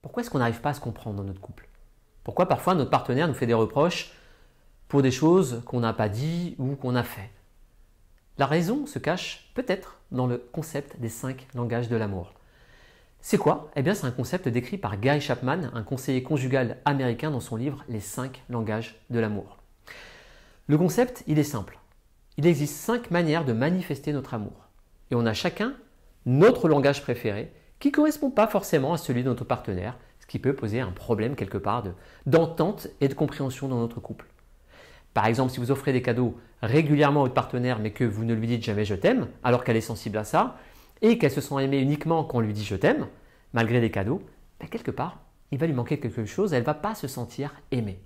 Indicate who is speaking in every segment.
Speaker 1: Pourquoi est-ce qu'on n'arrive pas à se comprendre dans notre couple? Pourquoi parfois notre partenaire nous fait des reproches pour des choses qu'on n'a pas dit ou qu'on a fait? La raison se cache peut-être dans le concept des 5 langages de l'amour. C'est quoi? Eh bien, c'est un concept décrit par Gary Chapman, un conseiller conjugal américain dans son livre Les 5 langages de l'amour. Le concept, il est simple. Il existe 5 manières de manifester notre amour. Et on a chacun notre langage préféré qui ne correspond pas forcément à celui de notre partenaire, ce qui peut poser un problème quelque part d'entente et de compréhension dans notre couple. Par exemple, si vous offrez des cadeaux régulièrement à votre partenaire mais que vous ne lui dites jamais je t'aime, alors qu'elle est sensible à ça, et qu'elle se sent aimée uniquement quand on lui dit je t'aime, malgré des cadeaux, quelque part, il va lui manquer quelque chose, elle ne va pas se sentir aimée.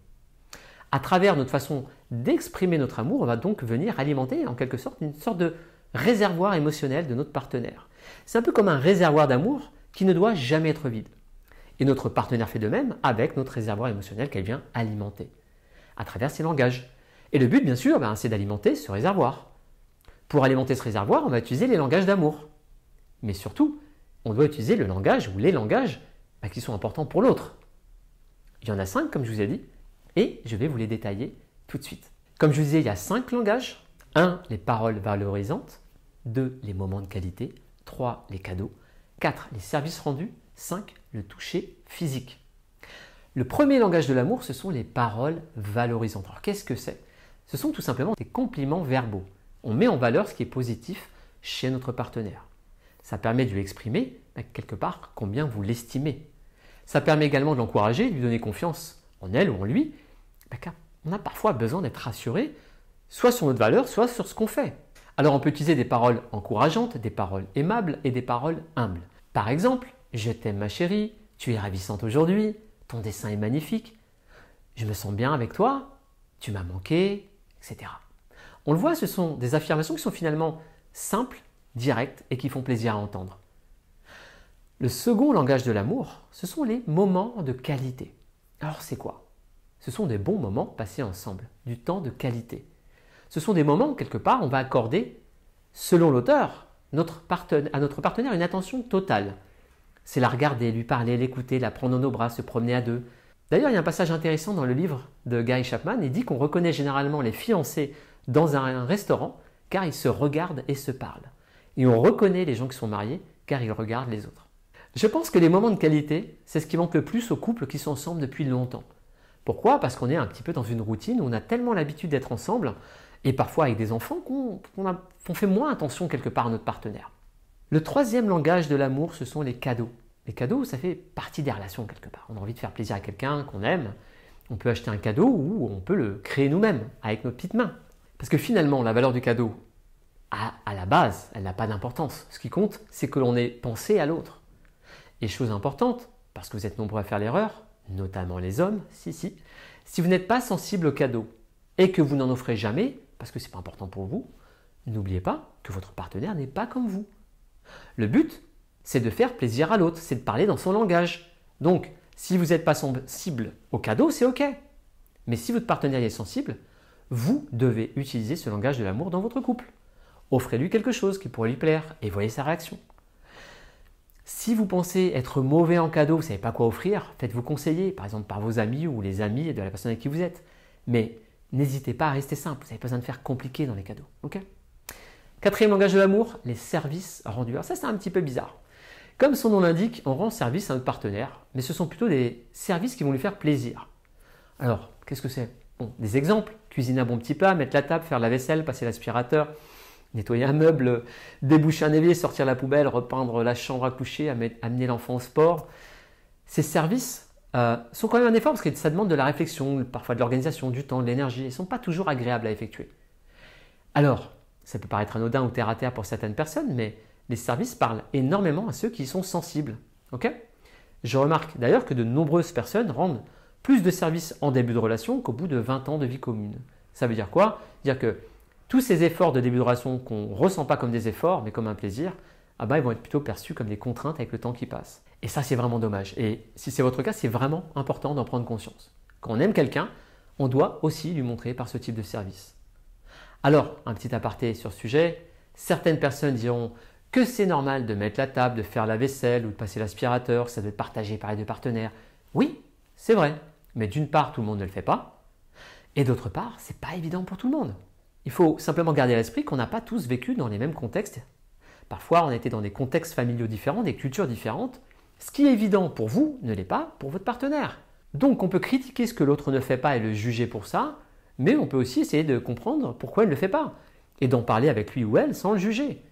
Speaker 1: À travers notre façon d'exprimer notre amour, on va donc venir alimenter en quelque sorte une sorte de réservoir émotionnel de notre partenaire. C'est un peu comme un réservoir d'amour qui ne doit jamais être vide. Et notre partenaire fait de même avec notre réservoir émotionnel qu'elle vient alimenter à travers ses langages. Et le but, bien sûr, c'est d'alimenter ce réservoir. Pour alimenter ce réservoir, on va utiliser les langages d'amour. Mais surtout, on doit utiliser le langage ou les langages qui sont importants pour l'autre. Il y en a 5, comme je vous ai dit, et je vais vous les détailler tout de suite. Comme je vous disais, il y a 5 langages. 1, les paroles valorisantes. 2, les moments de qualité. 3, les cadeaux. 4, les services rendus. 5, le toucher physique. Le premier langage de l'amour, ce sont les paroles valorisantes. Alors, qu'est-ce que c'est? Ce sont tout simplement des compliments verbaux. On met en valeur ce qui est positif chez notre partenaire. Ça permet de lui exprimer, quelque part, combien vous l'estimez. Ça permet également de l'encourager, de lui donner confiance en elle ou en lui, car on a parfois besoin d'être rassuré, soit sur notre valeur, soit sur ce qu'on fait. Alors, on peut utiliser des paroles encourageantes, des paroles aimables et des paroles humbles. Par exemple, je t'aime ma chérie, tu es ravissante aujourd'hui, ton dessin est magnifique, je me sens bien avec toi, tu m'as manqué, etc. On le voit, ce sont des affirmations qui sont finalement simples, directes et qui font plaisir à entendre. Le second langage de l'amour, ce sont les moments de qualité. Alors c'est quoi? Ce sont des bons moments passés ensemble, du temps de qualité. Ce sont des moments où quelque part on va accorder, selon l'auteur, à notre partenaire une attention totale. C'est la regarder, lui parler, l'écouter, la prendre dans nos bras, se promener à deux. D'ailleurs, il y a un passage intéressant dans le livre de Gary Chapman. Il dit qu'on reconnaît généralement les fiancés dans un restaurant car ils se regardent et se parlent. Et on reconnaît les gens qui sont mariés car ils regardent les autres. Je pense que les moments de qualité, c'est ce qui manque le plus aux couples qui sont ensemble depuis longtemps. Pourquoi? Parce qu'on est un petit peu dans une routine où on a tellement l'habitude d'être ensemble et parfois avec des enfants qu'on fait moins attention quelque part à notre partenaire. Le troisième langage de l'amour, ce sont les cadeaux. Les cadeaux, ça fait partie des relations quelque part. On a envie de faire plaisir à quelqu'un qu'on aime. On peut acheter un cadeau ou on peut le créer nous-mêmes avec nos petites mains. Parce que finalement, la valeur du cadeau, à la base, elle n'a pas d'importance. Ce qui compte, c'est que l'on ait pensé à l'autre. Et chose importante, parce que vous êtes nombreux à faire l'erreur, notamment les hommes, si vous n'êtes pas sensible aux cadeaux et que vous n'en offrez jamais, parce que ce n'est pas important pour vous, n'oubliez pas que votre partenaire n'est pas comme vous. Le but, c'est de faire plaisir à l'autre, c'est de parler dans son langage. Donc, si vous n'êtes pas sensible au cadeau, c'est OK. Mais si votre partenaire est sensible, vous devez utiliser ce langage de l'amour dans votre couple. Offrez-lui quelque chose qui pourrait lui plaire et voyez sa réaction. Si vous pensez être mauvais en cadeau, vous ne savez pas quoi offrir, faites-vous conseiller, par exemple par vos amis ou les amis de la personne avec qui vous êtes. Mais n'hésitez pas à rester simple, vous n'avez pas besoin de faire compliqué dans les cadeaux. OK ? Quatrième langage de l'amour, les services rendus. Alors ça, c'est un petit peu bizarre. Comme son nom l'indique, on rend service à notre partenaire, mais ce sont plutôt des services qui vont lui faire plaisir. Alors, qu'est-ce que c'est? Des exemples, cuisiner un bon petit plat, mettre la table, faire la vaisselle, passer l'aspirateur, nettoyer un meuble, déboucher un évier, sortir la poubelle, repeindre la chambre à coucher, amener l'enfant au sport. Ces services sont quand même un effort parce que ça demande de la réflexion, parfois de l'organisation, du temps, de l'énergie. Ils ne sont pas toujours agréables à effectuer. Alors, ça peut paraître anodin ou terre à terre pour certaines personnes, mais les services parlent énormément à ceux qui sont sensibles. Okay? Je remarque d'ailleurs que de nombreuses personnes rendent plus de services en début de relation qu'au bout de 20 ans de vie commune. Ça veut dire quoi? Dire que tous ces efforts de début de relation qu'on ne ressent pas comme des efforts, mais comme un plaisir, ils vont être plutôt perçus comme des contraintes avec le temps qui passe. Et ça, c'est vraiment dommage. Et si c'est votre cas, c'est vraiment important d'en prendre conscience. Quand on aime quelqu'un, on doit aussi lui montrer par ce type de service. Alors, un petit aparté sur ce sujet, certaines personnes diront que c'est normal de mettre la table, de faire la vaisselle ou de passer l'aspirateur, que ça doit être partagé par les deux partenaires. Oui, c'est vrai, mais d'une part, tout le monde ne le fait pas, et d'autre part, ce n'est pas évident pour tout le monde. Il faut simplement garder à l'esprit qu'on n'a pas tous vécu dans les mêmes contextes. Parfois, on était dans des contextes familiaux différents, des cultures différentes. Ce qui est évident pour vous ne l'est pas pour votre partenaire. Donc, on peut critiquer ce que l'autre ne fait pas et le juger pour ça, mais on peut aussi essayer de comprendre pourquoi il ne le fait pas et d'en parler avec lui ou elle sans le juger.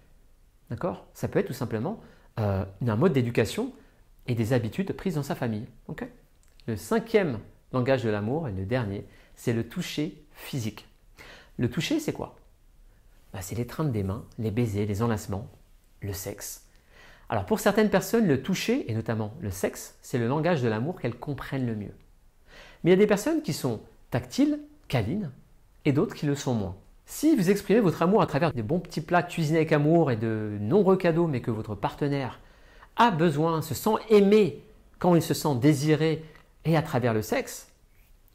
Speaker 1: D'accord? Ça peut être tout simplement un mode d'éducation et des habitudes prises dans sa famille. Okay? Le 5e langage de l'amour, et le dernier, c'est le toucher physique. Le toucher, c'est quoi? C'est l'étreinte des mains, les baisers, les enlacements, le sexe. Alors pour certaines personnes, le toucher, et notamment le sexe, c'est le langage de l'amour qu'elles comprennent le mieux. Mais il y a des personnes qui sont tactiles, câlines, et d'autres qui le sont moins. Si vous exprimez votre amour à travers des bons petits plats cuisinés avec amour et de nombreux cadeaux, mais que votre partenaire a besoin, se sent aimé quand il se sent désiré et à travers le sexe,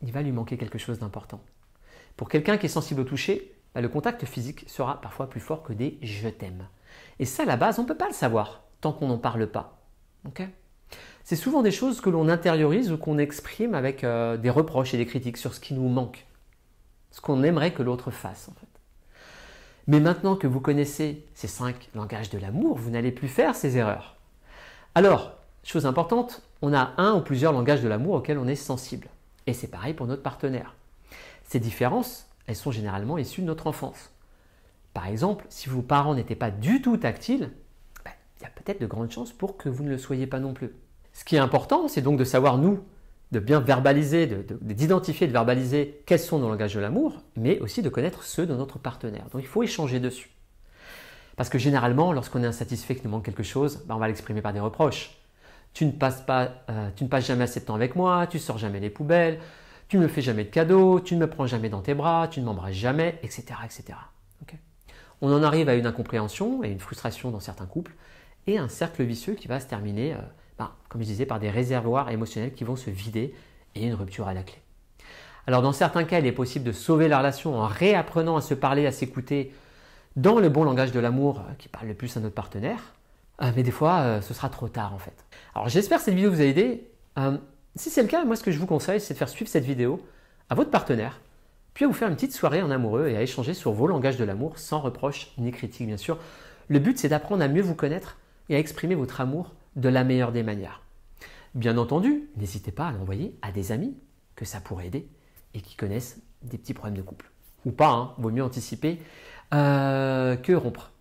Speaker 1: il va lui manquer quelque chose d'important. Pour quelqu'un qui est sensible au toucher, le contact physique sera parfois plus fort que des « je t'aime ». Et ça, à la base, on ne peut pas le savoir tant qu'on n'en parle pas. Okay? C'est souvent des choses que l'on intériorise ou qu'on exprime avec des reproches et des critiques sur ce qui nous manque, ce qu'on aimerait que l'autre fasse en fait. Mais maintenant que vous connaissez ces 5 langages de l'amour, vous n'allez plus faire ces erreurs. Alors, chose importante, on a un ou plusieurs langages de l'amour auxquels on est sensible. Et c'est pareil pour notre partenaire. Ces différences, elles sont généralement issues de notre enfance. Par exemple, si vos parents n'étaient pas du tout tactiles, il y a peut-être de grandes chances pour que vous ne le soyez pas non plus. Ce qui est important, c'est donc de savoir, nous, de bien verbaliser, d'identifier et de verbaliser quels sont nos langages de l'amour, mais aussi de connaître ceux de notre partenaire. Donc il faut échanger dessus. Parce que généralement, lorsqu'on est insatisfait, qu'il nous manque quelque chose, on va l'exprimer par des reproches. Tu ne passes jamais assez de temps avec moi, tu sors jamais les poubelles, tu ne me fais jamais de cadeaux, tu ne me prends jamais dans tes bras, tu ne m'embrasses jamais, etc. etc. Okay. On en arrive à une incompréhension et une frustration dans certains couples et un cercle vicieux qui va se terminer, comme je disais, par des réservoirs émotionnels qui vont se vider et une rupture à la clé. Alors dans certains cas, il est possible de sauver la relation en réapprenant à se parler, à s'écouter dans le bon langage de l'amour qui parle le plus à notre partenaire. Mais des fois, ce sera trop tard en fait. Alors j'espère que cette vidéo vous a aidé. Si c'est le cas, moi ce que je vous conseille, c'est de faire suivre cette vidéo à votre partenaire, puis à vous faire une petite soirée en amoureux et à échanger sur vos langages de l'amour sans reproche ni critique bien sûr. Le but c'est d'apprendre à mieux vous connaître et à exprimer votre amour de la meilleure des manières. Bien entendu, n'hésitez pas à l'envoyer à des amis que ça pourrait aider et qui connaissent des petits problèmes de couple. Ou pas, hein, vaut mieux anticiper que rompre.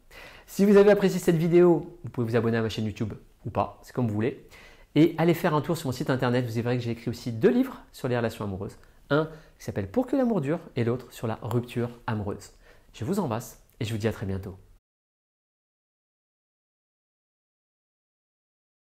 Speaker 1: Si vous avez apprécié cette vidéo, vous pouvez vous abonner à ma chaîne YouTube ou pas, c'est comme vous voulez. Et allez faire un tour sur mon site internet, vous verrez que j'ai écrit aussi 2 livres sur les relations amoureuses. Un qui s'appelle Pour que l'amour dure et l'autre sur la rupture amoureuse. Je vous embrasse et je vous dis à très bientôt.